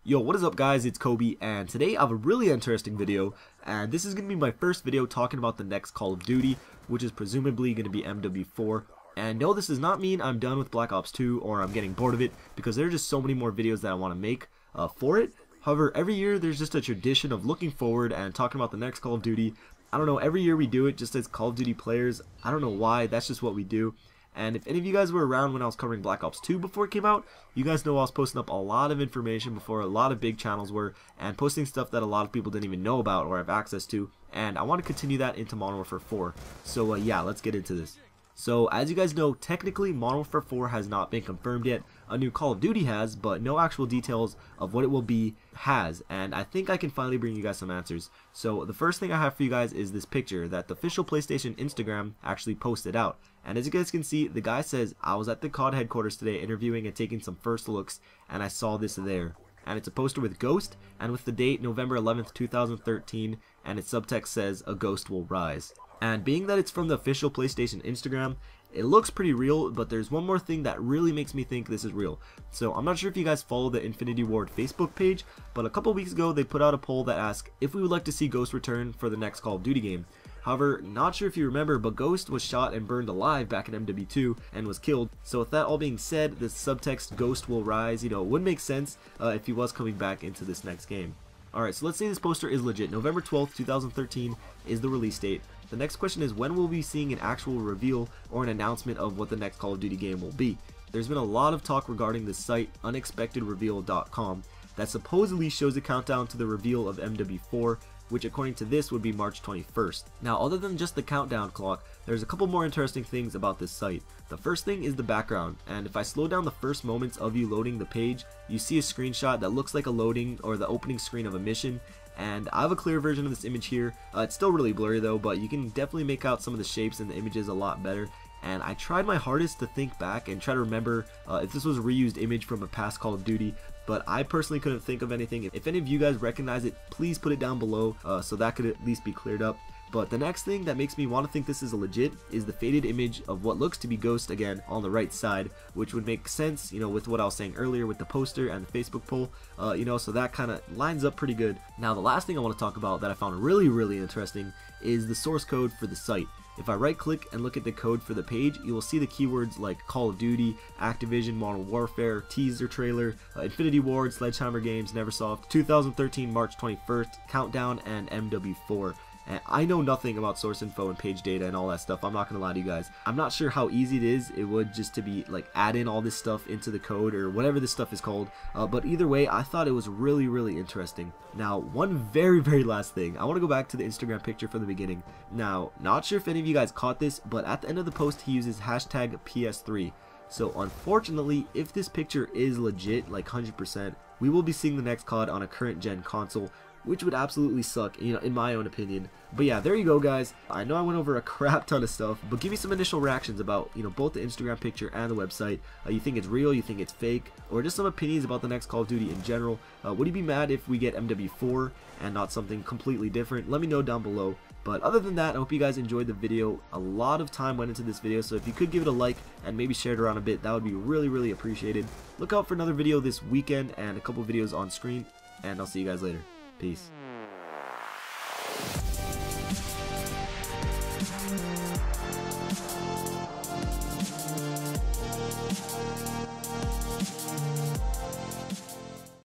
Yo, what is up guys, it's CoD, and today I have a really interesting video, and this is going to be my first video talking about the next Call of Duty, which is presumably going to be MW4. And no, this does not mean I'm done with Black Ops 2 or I'm getting bored of it, because there are just so many more videos that I want to make for it. However, every year there's just a tradition of looking forward and talking about the next Call of Duty. I don't know, every year we do it just as Call of Duty players. I don't know why, that's just what we do. And if any of you guys were around when I was covering Black Ops 2 before it came out, you guys know I was posting up a lot of information before a lot of big channels were, and posting stuff that a lot of people didn't even know about or have access to, and I want to continue that into Modern Warfare 4. So yeah, let's get into this. So as you guys know, technically Modern Warfare 4 has not been confirmed yet. A new Call of Duty has, but no actual details of what it will be has, and I think I can finally bring you guys some answers. So the first thing I have for you guys is this picture that the official PlayStation Instagram actually posted out. And as you guys can see, the guy says, I was at the CoD headquarters today interviewing and taking some first looks, and I saw this there. And it's a poster with Ghost, and with the date November 11th, 2013, and its subtext says, a ghost will rise. And being that it's from the official PlayStation Instagram, it looks pretty real, but there's one more thing that really makes me think this is real. So I'm not sure if you guys follow the Infinity Ward Facebook page, but a couple weeks ago they put out a poll that asked if we would like to see Ghost return for the next Call of Duty game. However, not sure if you remember, but Ghost was shot and burned alive back in MW2 and was killed. So with that all being said, the subtext Ghost will rise, would make sense if he was coming back into this next game. Alright, so let's say this poster is legit. November 12th, 2013 is the release date. The next question is, when will we be seeing an actual reveal or an announcement of what the next Call of Duty game will be? There's been a lot of talk regarding the site unexpectedreveal.com that supposedly shows a countdown to the reveal of MW4, which according to this would be March 21st. Now, other than just the countdown clock, there's a couple more interesting things about this site. The first thing is the background, and if I slow down the first moments of you loading the page, you see a screenshot that looks like a loading or the opening screen of a mission, and I have a clear version of this image here. It's still really blurry though, but you can definitely make out some of the shapes in the images a lot better. And I tried my hardest to think back and try to remember if this was a reused image from a past Call of Duty, but I personally couldn't think of anything. If any of you guys recognize it, please put it down below so that could at least be cleared up. But the next thing that makes me want to think this is a legit is the faded image of what looks to be Ghost again on the right side, which would make sense, with what I was saying earlier with the poster and the Facebook poll, so that kind of lines up pretty good. Now the last thing I want to talk about that I found really interesting is the source code for the site. If I right click and look at the code for the page, you will see the keywords like Call of Duty, Activision, Modern Warfare, teaser trailer, Infinity Ward, Sledgehammer Games, Neversoft, 2013 March 21st, Countdown, and MW4. And I know nothing about source info and page data and all that stuff, I'm not gonna lie to you guys. I'm not sure how easy it would just to be like add in all this stuff into the code or whatever this stuff is called, but either way I thought it was really interesting. Now one very last thing, I want to go back to the Instagram picture from the beginning. Now not sure if any of you guys caught this, but at the end of the post he uses hashtag PS3. So unfortunately, if this picture is legit, like 100%, we will be seeing the next COD on a current gen console, which would absolutely suck, in my own opinion. But yeah, there you go guys. I know I went over a crap ton of stuff, but give me some initial reactions about, both the Instagram picture and the website. You think it's real, you think it's fake, or just some opinions about the next Call of Duty in general. Would you be mad if we get MW4 and not something completely different? Let me know down below. But other than that, I hope you guys enjoyed the video. A lot of time went into this video, so if you could give it a like and maybe share it around a bit, that would be really appreciated. Look out for another video this weekend and a couple videos on screen, and I'll see you guys later. Peace.